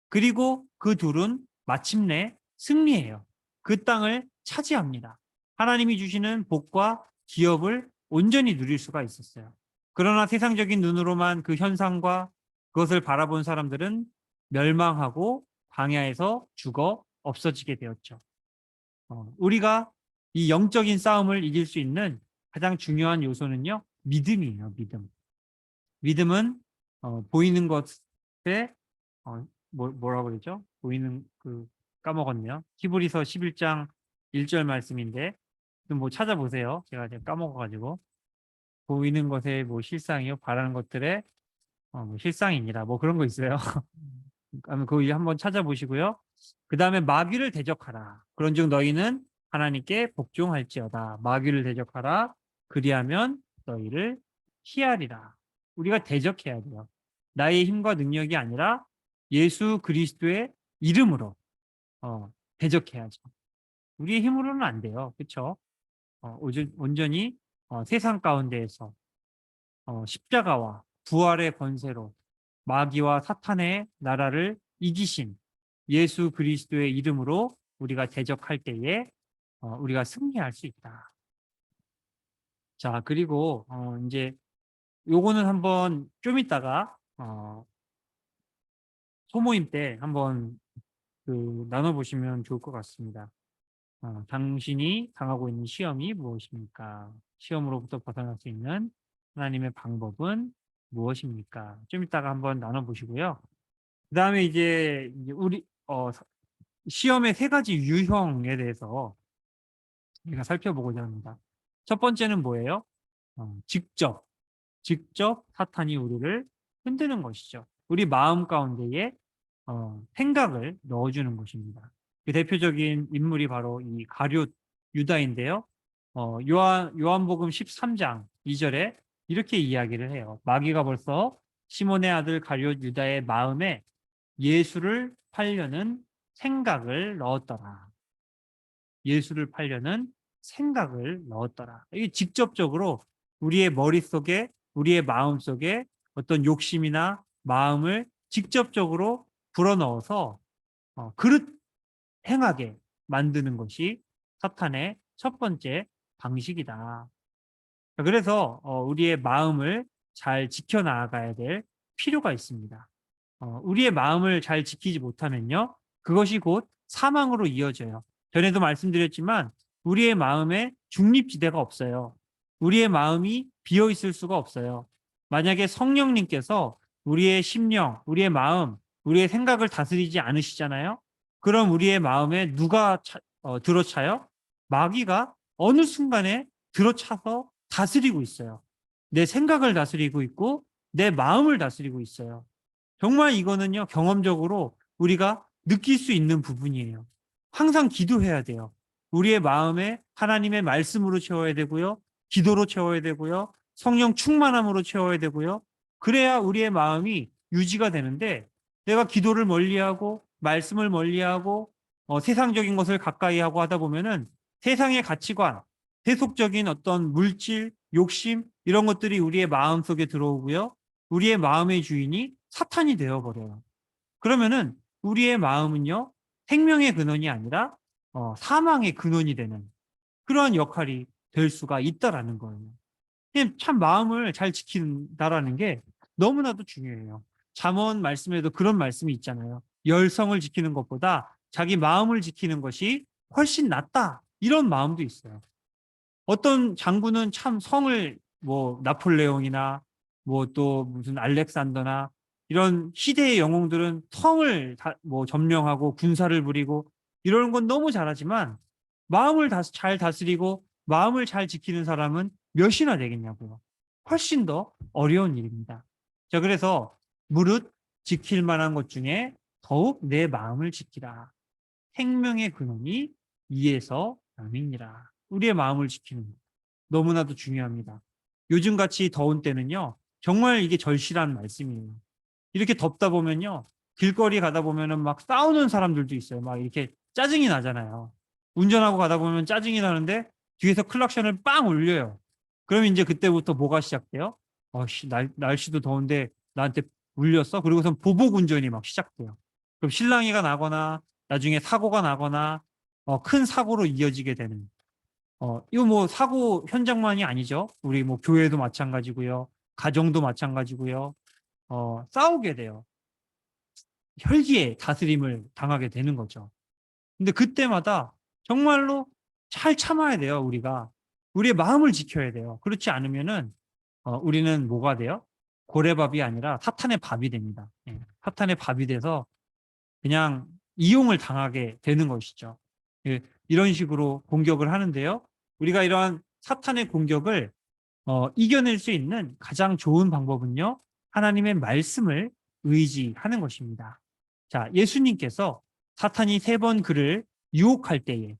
그리고 그 둘은 마침내 승리해요. 그 땅을 차지합니다. 하나님이 주시는 복과 기업을 온전히 누릴 수가 있었어요. 그러나 세상적인 눈으로만 그 현상과 그것을 바라본 사람들은 멸망하고 광야에서 죽어 없어지게 되었죠. 우리가 이 영적인 싸움을 이길 수 있는 가장 중요한 요소는요. 믿음이에요. 믿음. 믿음은 보이는 것에 뭐라고 그러죠? 보이는 까먹었네요. 히브리서 11장 1절 말씀인데 좀 뭐 찾아보세요. 제가 까먹어가지고 보이는 것에 뭐 실상이요, 바라는 것들에 뭐 실상이니라 뭐 그런 거 있어요. 그거 한번 찾아보시고요. 그 다음에 마귀를 대적하라. 그런즉 너희는 하나님께 복종할지어다. 마귀를 대적하라. 그리하면 너희를 피하리라. 우리가 대적해야 돼요. 나의 힘과 능력이 아니라 예수 그리스도의 이름으로 대적해야죠. 우리의 힘으로는 안 돼요. 그렇죠? 온전히 세상 가운데에서 십자가와 부활의 권세로 마귀와 사탄의 나라를 이기신 예수 그리스도의 이름으로 우리가 대적할 때에 우리가 승리할 수 있다. 자, 그리고 이제 요거는 한번 좀 이따가 소모임 때 한번 나눠보시면 좋을 것 같습니다. 당신이 당하고 있는 시험이 무엇입니까? 시험으로부터 벗어날 수 있는 하나님의 방법은 무엇입니까? 좀 이따가 한번 나눠보시고요. 그 다음에 이제 우리 시험의 세 가지 유형에 대해서 우리가 살펴보고자 합니다. 첫 번째는 뭐예요? 직접 사탄이 우리를 흔드는 것이죠. 우리 마음 가운데에 생각을 넣어주는 것입니다. 그 대표적인 인물이 바로 이 가룟 유다인데요. 요한복음 13장 2절에 이렇게 이야기를 해요. 마귀가 벌써 시몬의 아들 가룟 유다의 마음에 예수를 팔려는 생각을 넣었더라. 예수를 팔려는 생각을 넣었더라. 이게 직접적으로 우리의 머릿속에, 우리의 마음속에 어떤 욕심이나 마음을 직접적으로 불어넣어서 그릇 행하게 만드는 것이 사탄의 첫 번째 방식이다. 그래서 우리의 마음을 잘 지켜나가야 될 필요가 있습니다. 우리의 마음을 잘 지키지 못하면요, 그것이 곧 사망으로 이어져요. 전에도 말씀드렸지만 우리의 마음에 중립지대가 없어요. 우리의 마음이 비어 있을 수가 없어요. 만약에 성령님께서 우리의 심령, 우리의 마음, 우리의 생각을 다스리지 않으시잖아요. 그럼 우리의 마음에 누가 들어차요? 마귀가 어느 순간에 들어차서 다스리고 있어요. 내 생각을 다스리고 있고 내 마음을 다스리고 있어요. 정말 이거는요, 경험적으로 우리가 느낄 수 있는 부분이에요. 항상 기도해야 돼요. 우리의 마음에 하나님의 말씀으로 채워야 되고요. 기도로 채워야 되고요. 성령 충만함으로 채워야 되고요. 그래야 우리의 마음이 유지가 되는데, 내가 기도를 멀리하고 말씀을 멀리하고 세상적인 것을 가까이 하고 하다 보면은 세상의 가치관, 세속적인 어떤 물질, 욕심 이런 것들이 우리의 마음 속에 들어오고요. 우리의 마음의 주인이 사탄이 되어버려요. 그러면은 우리의 마음은요, 생명의 근원이 아니라 사망의 근원이 되는 그러한 역할이 될 수가 있다라는 거예요. 참 마음을 잘 지킨다라는 게 너무나도 중요해요. 잠언 말씀에도 그런 말씀이 있잖아요. 열성을 지키는 것보다 자기 마음을 지키는 것이 훨씬 낫다. 이런 마음도 있어요. 어떤 장군은 참 성을 나폴레옹이나 또 무슨 알렉산더나 이런 시대의 영웅들은 성을 점령하고 군사를 부리고 이런 건 너무 잘하지만 마음을 잘 다스리고 마음을 잘 지키는 사람은 몇이나 되겠냐고요. 훨씬 더 어려운 일입니다. 자, 그래서 무릇 지킬 만한 것 중에 더욱 내 마음을 지키라. 생명의 근원이 이에서 남이니라. 우리의 마음을 지키는 것. 너무나도 중요합니다. 요즘같이 더운 때는요, 정말 이게 절실한 말씀이에요. 이렇게 덥다 보면요, 길거리 가다 보면은 막 싸우는 사람들도 있어요. 막 이렇게 짜증이 나잖아요. 운전하고 가다 보면 짜증이 나는데 뒤에서 클락션을 빵 울려요. 그럼 이제 그때부터 뭐가 시작돼요? 날씨도 더운데 나한테 울렸어? 그리고선 보복 운전이 막 시작돼요. 그럼 실랑이가 나거나 나중에 사고가 나거나 큰 사고로 이어지게 되는. 이거 사고 현장만이 아니죠. 우리 교회도 마찬가지고요. 가정도 마찬가지고요. 싸우게 돼요. 혈기의 다스림을 당하게 되는 거죠. 근데 그때마다 정말로 잘 참아야 돼요, 우리가. 우리의 마음을 지켜야 돼요. 그렇지 않으면은, 우리는 뭐가 돼요? 고래밥이 아니라 사탄의 밥이 됩니다. 사탄의 밥이 돼서 그냥 이용을 당하게 되는 것이죠. 이런 식으로 공격을 하는데요. 우리가 이러한 사탄의 공격을 이겨낼 수 있는 가장 좋은 방법은요, 하나님의 말씀을 의지하는 것입니다. 자, 예수님께서 사탄이 3번 그를 유혹할 때에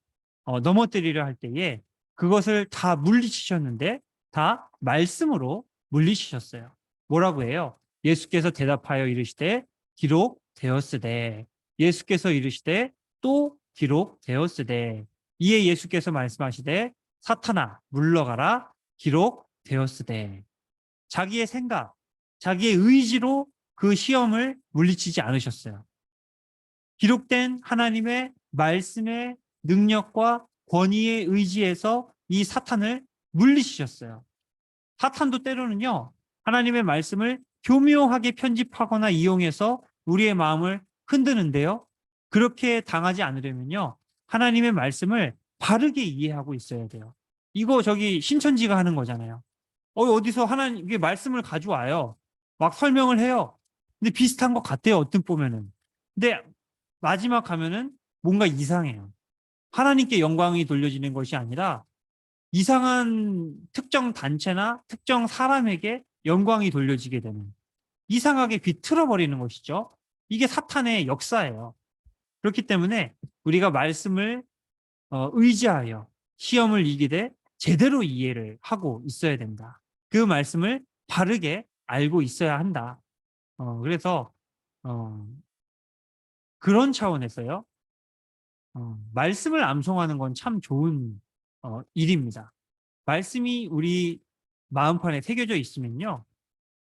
넘어뜨리려 할 때에 그것을 다 물리치셨는데 다 말씀으로 물리치셨어요. 뭐라고 해요? 예수께서 대답하여 이르시되 기록되었으되 예수께서 이르시되 또 기록되었으되 이에 예수께서 말씀하시되 사탄아 물러가라 기록되었으되 자기의 생각, 자기의 의지로 그 시험을 물리치지 않으셨어요. 기록된 하나님의 말씀의 능력과 권위에 의지해서 이 사탄을 물리치셨어요. 사탄도 때로는요, 하나님의 말씀을 교묘하게 편집하거나 이용해서 우리의 마음을 흔드는데요. 그렇게 당하지 않으려면요, 하나님의 말씀을 바르게 이해하고 있어야 돼요. 이거 저기 신천지가 하는 거잖아요. 어디서 하나님의 말씀을 가져와요. 막 설명을 해요. 근데 비슷한 것 같아요. 어떤 보면은. 근데 마지막 가면은 뭔가 이상해요. 하나님께 영광이 돌려지는 것이 아니라 이상한 특정 단체나 특정 사람에게 영광이 돌려지게 되는 이상하게 비틀어 버리는 것이죠. 이게 사탄의 역사예요. 그렇기 때문에 우리가 말씀을 의지하여 시험을 이기되 제대로 이해를 하고 있어야 된다. 그 말씀을 바르게 알고 있어야 한다. 그래서 그런 차원에서요. 말씀을 암송하는 건 참 좋은 일입니다. 말씀이 우리 마음판에 새겨져 있으면요.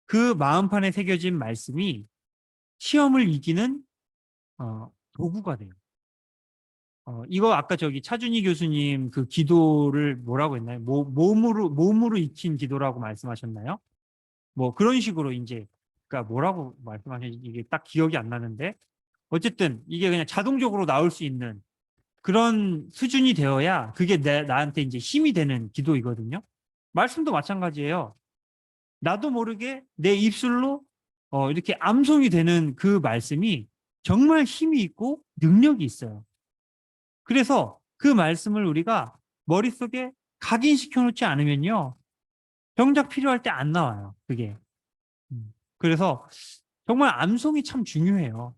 그 마음판에 새겨진 말씀이 시험을 이기는 도구가 돼요. 이거 아까 저기 차준희 교수님 그 기도를 뭐라고 했나요? 몸으로 익힌 기도라고 말씀하셨나요? 뭐 그런 식으로 이제 그러니까 뭐라고 말씀하셨는지 이게 딱 기억이 안 나는데 어쨌든 이게 그냥 자동적으로 나올 수 있는 그런 수준이 되어야 그게 나한테 이제 힘이 되는 기도이거든요. 말씀도 마찬가지예요. 나도 모르게 내 입술로 이렇게 암송이 되는 그 말씀이 정말 힘이 있고 능력이 있어요. 그래서 그 말씀을 우리가 머릿속에 각인시켜 놓지 않으면요. 정작 필요할 때 안 나와요. 그게. 그래서 정말 암송이 참 중요해요.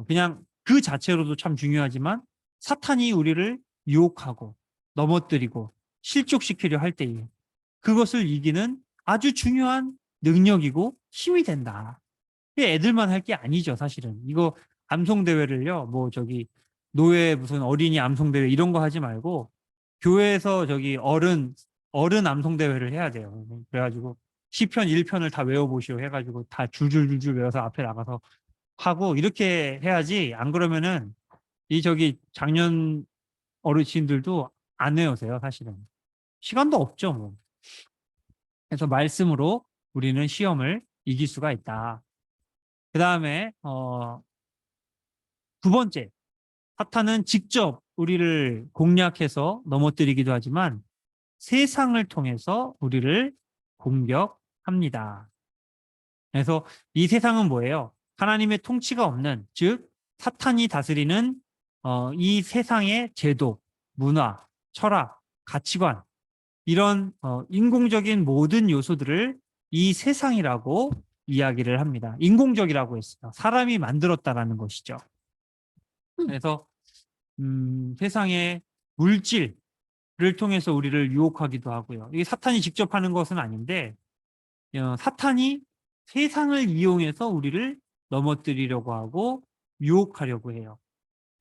그냥 그 자체로도 참 중요하지만 사탄이 우리를 유혹하고 넘어뜨리고 실족시키려 할 때에 그것을 이기는 아주 중요한 능력이고 힘이 된다. 애들만 할 게 아니죠, 사실은. 이거 암송대회를요, 뭐 저기 노예 무슨 어린이 암송대회 이런 거 하지 말고 교회에서 저기 어른 암송대회를 해야 돼요. 그래가지고 시편 1편을 다 외워보시오 해가지고 다 줄줄줄줄 외워서 앞에 나가서 하고 이렇게 해야지 안 그러면은 이 저기 작년 어르신들도 안 외우세요, 사실은. 시간도 없죠, 뭐. 그래서 말씀으로 우리는 시험을 이길 수가 있다. 그 다음에 두 번째, 사탄은 직접 우리를 공략해서 넘어뜨리기도 하지만 세상을 통해서 우리를 공격합니다. 그래서 이 세상은 뭐예요? 하나님의 통치가 없는, 즉 사탄이 다스리는 이 세상의 제도, 문화, 철학, 가치관 이런 인공적인 모든 요소들을 이 세상이라고 이야기를 합니다. 인공적이라고 했어요. 사람이 만들었다라는 것이죠. 그래서 세상의 물질을 통해서 우리를 유혹하기도 하고요. 이게 사탄이 직접 하는 것은 아닌데 사탄이 세상을 이용해서 우리를 넘어뜨리려고 하고 유혹하려고 해요.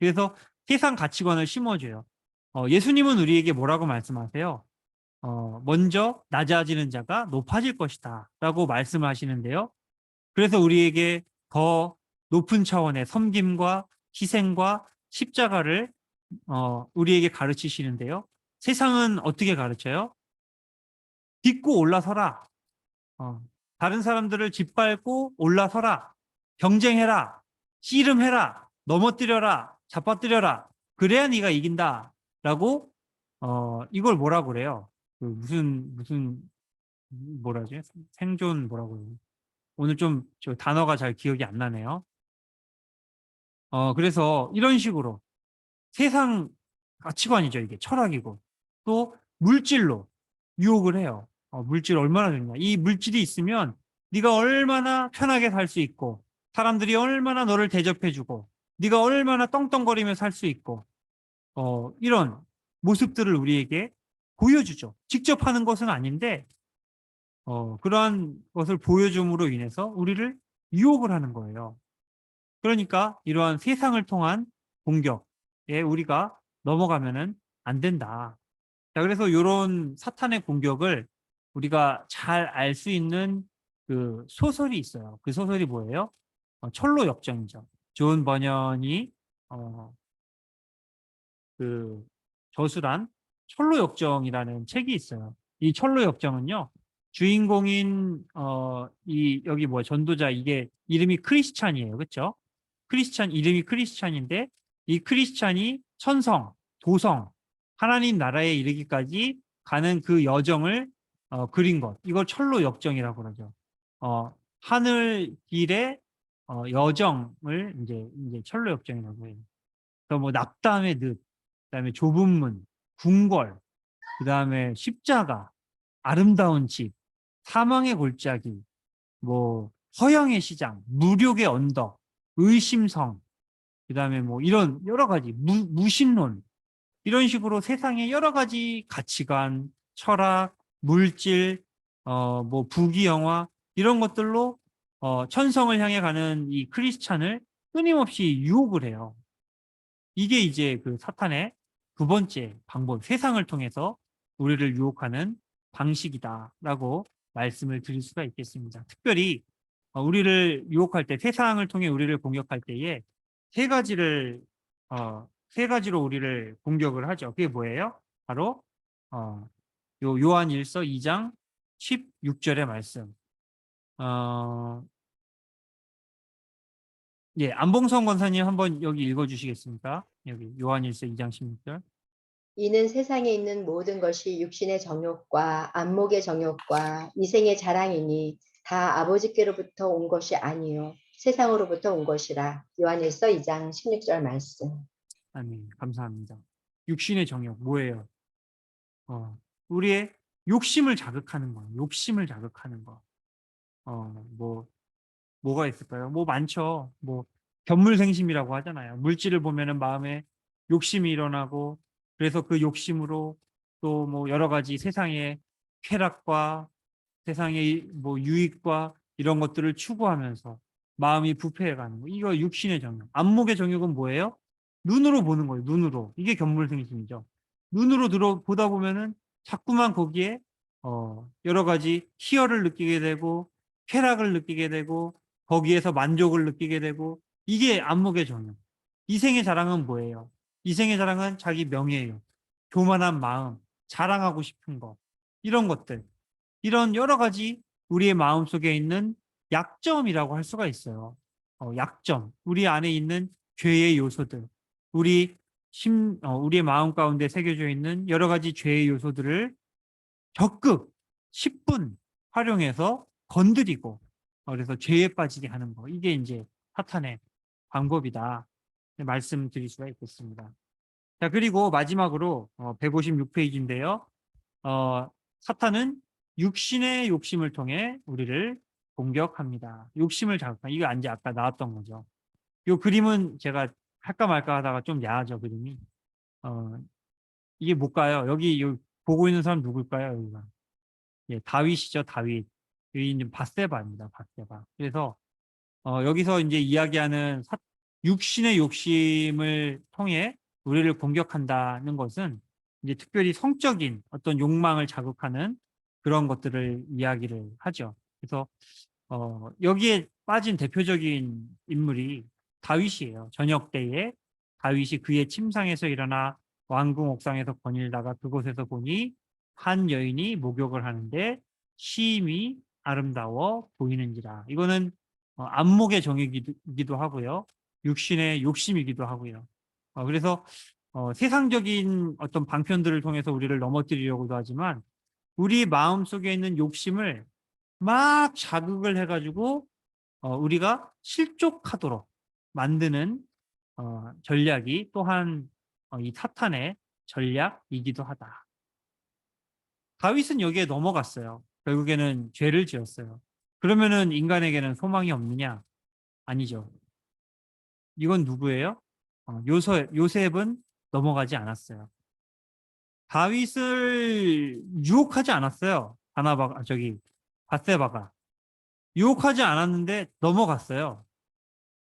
그래서 세상 가치관을 심어줘요. 예수님은 우리에게 뭐라고 말씀하세요? 먼저 낮아지는 자가 높아질 것이다 라고 말씀을 하시는데요. 그래서 우리에게 더 높은 차원의 섬김과 희생과 십자가를 우리에게 가르치시는데요. 세상은 어떻게 가르쳐요? 딛고 올라서라. 다른 사람들을 짓밟고 올라서라. 경쟁해라. 씨름해라. 넘어뜨려라. 잡아뜨려라. 그래야 네가 이긴다. 라고 이걸 뭐라고 그래요? 그 무슨 뭐라지? 생존 뭐라고 해요? 오늘 좀 저 단어가 잘 기억이 안 나네요. 그래서 이런 식으로 세상 가치관이죠. 이게 철학이고 또 물질로 유혹을 해요. 물질 얼마나 좋냐. 이 물질이 있으면 네가 얼마나 편하게 살 수 있고 사람들이 얼마나 너를 대접해주고 네가 얼마나 떵떵거리며 살 수 있고 이런 모습들을 우리에게 보여주죠. 직접 하는 것은 아닌데 그러한 것을 보여줌으로 인해서 우리를 유혹을 하는 거예요. 그러니까 이러한 세상을 통한 공격에 우리가 넘어가면은 안 된다. 자, 그래서 이런 사탄의 공격을 우리가 잘 알 수 있는 그 소설이 있어요. 그 소설이 뭐예요? 철로 역정이죠. 존 버년이 그 저술한 철로 역정이라는 책이 있어요. 이 철로 역정은요, 주인공인 이 여기 뭐야 전도자 이게 이름이 크리스찬이에요, 그렇죠? 크리스찬 이름이 크리스찬인데 이 크리스찬이 천성, 도성, 하나님 나라에 이르기까지 가는 그 여정을 그린 것. 이걸 철로 역정이라고 그러죠. 하늘 길의 여정을 이제 철로 역정이라고 해요. 그래서 뭐 납담의 늪, 그다음에 좁은 문, 궁궐, 그다음에 십자가, 아름다운 집, 사망의 골짜기, 뭐 허영의 시장, 무력의 언덕, 의심성, 그다음에 뭐 이런 여러 가지 무신론 이런 식으로 세상의 여러 가지 가치관, 철학, 물질, 뭐 부귀영화 이런 것들로 천성을 향해 가는 이 크리스찬을 끊임없이 유혹을 해요. 이게 이제 그 사탄의 두 번째 방법, 세상을 통해서 우리를 유혹하는 방식이다라고 말씀을 드릴 수가 있겠습니다. 특별히 우리를 유혹할 때, 세상을 통해 우리를 공격할 때에 세 가지를 세 가지로 우리를 공격을 하죠. 그게 뭐예요? 바로 요 요한일서 2장 16절의 말씀. 예, 안봉선 권사님 한번 여기 읽어주시겠습니까? 여기 요한일서 2장 16절. 이는 세상에 있는 모든 것이 육신의 정욕과 안목의 정욕과 이생의 자랑이니 다 아버지께로부터 온 것이 아니요 세상으로부터 온 것이라. 요한일서 2장 16절 말씀. 아멘. 감사합니다. 육신의 정욕 뭐예요? 우리의 욕심을 자극하는 거예요. 욕심을 자극하는 거. 뭐가 있을까요? 뭐 많죠. 뭐 견물생심이라고 하잖아요. 물질을 보면은 마음에 욕심이 일어나고 그래서 그 욕심으로 또 뭐 여러 가지 세상의 쾌락과 세상의 뭐 유익과 이런 것들을 추구하면서 마음이 부패해가는 거. 이거 육신의 정욕. 안목의 정욕은 뭐예요? 눈으로 보는 거예요. 눈으로. 이게 견물생심이죠. 눈으로 보다 보면은 자꾸만 거기에 여러 가지 희열을 느끼게 되고 쾌락을 느끼게 되고 거기에서 만족을 느끼게 되고 이게 안목의 정욕. 이생의 자랑은 뭐예요? 이생의 자랑은 자기 명예예요. 교만한 마음, 자랑하고 싶은 것, 이런 것들. 이런 여러 가지 우리의 마음속에 있는 약점이라고 할 수가 있어요. 약점. 우리 안에 있는 죄의 요소들. 우리의 마음 가운데 새겨져 있는 여러 가지 죄의 요소들을 적극 10분 활용해서 건드리고 그래서 죄에 빠지게 하는 거. 이게 이제 사탄의 방법이다. 말씀드릴 수가 있겠습니다. 자, 그리고 마지막으로 156페이지인데요. 사탄은 육신의 욕심을 통해 우리를 공격합니다. 욕심을 자극하는. 이거 이제 아까 나왔던 거죠. 이 그림은 제가 할까 말까 하다가 좀 야하죠, 그림이. 이게 뭘까요? 여기 보고 있는 사람 누굴까요, 여기가? 예, 다윗이죠, 다윗. 여기 이제 밧세바입니다, 밧세바. 그래서 여기서 이제 이야기하는 육신의 욕심을 통해 우리를 공격한다는 것은 이제 특별히 성적인 어떤 욕망을 자극하는 그런 것들을 이야기를 하죠. 그래서 여기에 빠진 대표적인 인물이 다윗이에요. 저녁 때에 다윗이 그의 침상에서 일어나 왕궁 옥상에서 거닐다가 그곳에서 보니 한 여인이 목욕을 하는데 심히 아름다워 보이는지라. 이거는 안목의 정욕이기도 하고요. 육신의 욕심이기도 하고요. 그래서 세상적인 어떤 방편들을 통해서 우리를 넘어뜨리려고도 하지만 우리 마음 속에 있는 욕심을 막 자극을 해가지고 우리가 실족하도록 만드는 전략이 또한 이 사탄의 전략이기도 하다. 다윗은 여기에 넘어갔어요. 결국에는 죄를 지었어요. 그러면은 인간에게는 소망이 없느냐? 아니죠. 이건 누구예요? 요셉은 넘어가지 않았어요. 다윗을 유혹하지 않았어요. 바세바가 유혹하지 않았는데 넘어갔어요.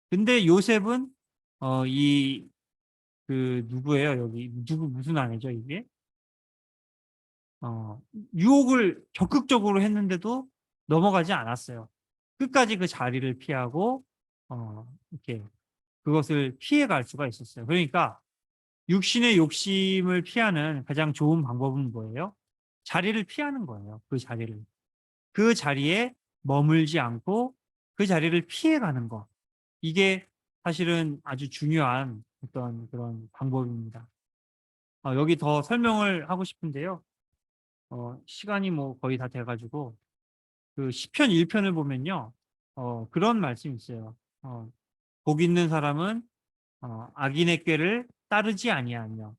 근데 요셉은 누구예요? 여기 무슨 아내죠 이게? 유혹을 적극적으로 했는데도 넘어가지 않았어요. 끝까지 그 자리를 피하고 이렇게 그것을 피해갈 수가 있었어요. 그러니까 육신의 욕심을 피하는 가장 좋은 방법은 뭐예요? 자리를 피하는 거예요. 그 자리를. 그 자리에 머물지 않고 그 자리를 피해가는 거. 이게 사실은 아주 중요한 어떤 그런 방법입니다. 여기 더 설명을 하고 싶은데요. 시간이 뭐 거의 다 돼가지고 그 시편 1편을 보면요. 그런 말씀이 있어요. 복 있는 사람은 악인의 꾀를 따르지 아니하며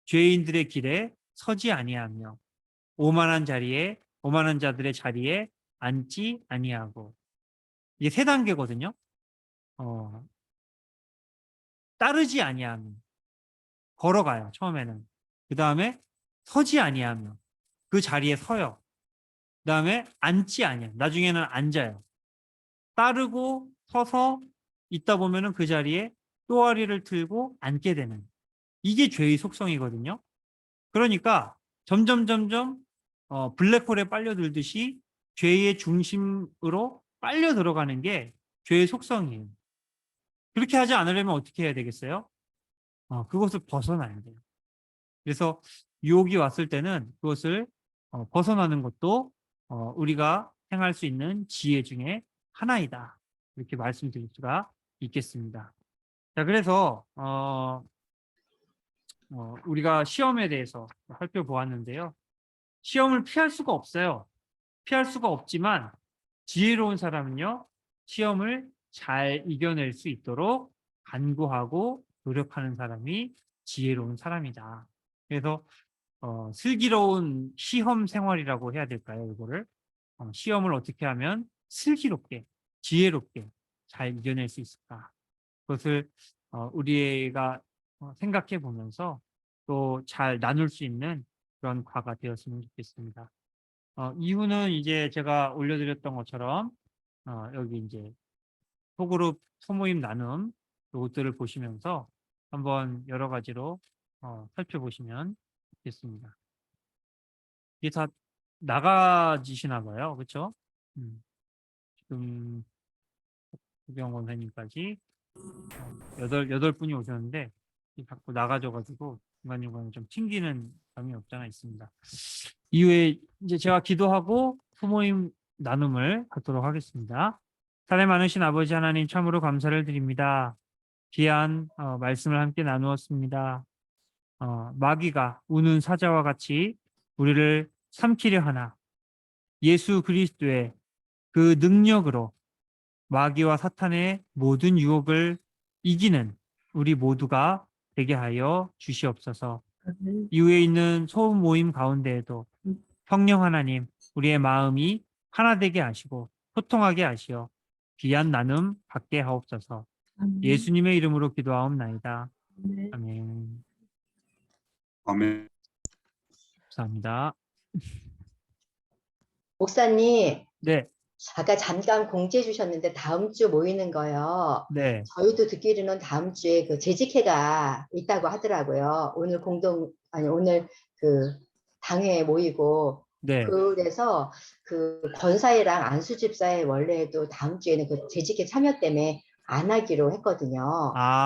죄인들의 길에 서지 아니하며 오만한 자들의 자리에 앉지 아니하고. 이게 세 단계거든요. 따르지 아니하며 걸어가요. 처음에는. 그 다음에 서지 아니하며 그 자리에 서요. 그 다음에 앉지 아니하며 나중에는 앉아요. 따르고 서서 있다 보면은 그 자리에 또아리를 틀고 앉게 되는, 이게 죄의 속성이거든요. 그러니까 점점 블랙홀에 빨려들듯이 죄의 중심으로 빨려 들어가는 게 죄의 속성이에요. 그렇게 하지 않으려면 어떻게 해야 되겠어요? 그것을 벗어나야 돼요. 그래서 유혹이 왔을 때는 그것을 벗어나는 것도 우리가 행할 수 있는 지혜 중에 하나이다. 이렇게 말씀드릴 수가 있겠습니다. 자, 그래서 우리가 시험에 대해서 살펴보았는데요. 시험을 피할 수가 없어요. 피할 수가 없지만 지혜로운 사람은요, 시험을 잘 이겨낼 수 있도록 간구하고 노력하는 사람이 지혜로운 사람이다. 그래서 슬기로운 시험 생활이라고 해야 될까요? 이거를 시험을 어떻게 하면 슬기롭게, 지혜롭게 잘 이겨낼 수 있을까? 그것을 우리가 생각해 보면서 또 잘 나눌 수 있는 그런 과가 되었으면 좋겠습니다. 이후는 이제 제가 올려드렸던 것처럼 여기 이제 소그룹 소모임 나눔 이것들을 보시면서 한번 여러 가지로 살펴보시면 좋겠습니다. 이게 다 나가지시나 봐요, 그렇죠? 지금 구경 원사님까지 여덟 분이 오셨는데 자꾸 나가져가지고 중간중간에 좀 튕기는 감이 없잖아 있습니다. 이후에 이제 제가 기도하고 소모임 나눔을 갖도록 하겠습니다. 사랑 많으신 아버지 하나님 참으로 감사를 드립니다. 귀한 말씀을 함께 나누었습니다. 마귀가 우는 사자와 같이 우리를 삼키려 하나 예수 그리스도의 그 능력으로 마귀와 사탄의 모든 유혹을 이기는 우리 모두가 되게 하여 주시옵소서. 이후에 있는 소음 모임 가운데에도 성령 하나님 우리의 마음이 하나 되게 하시고 소통하게 하시어 귀한 나눔 받게 하옵소서. 예수님의 이름으로 기도하옵나이다. 아멘. 아멘. 감사합니다. 목사님, 네, 아까 잠깐 공지해 주셨는데 다음 주 모이는 거요. 네, 저희도 듣기로는 다음 주에 그 재직회가 있다고 하더라고요. 오늘 그 당회에 모이고, 네. 그래서 그 권사회랑 안수 집사회 원래도 다음 주에는 그 재직회 참여 때문에 안 하기로 했거든요.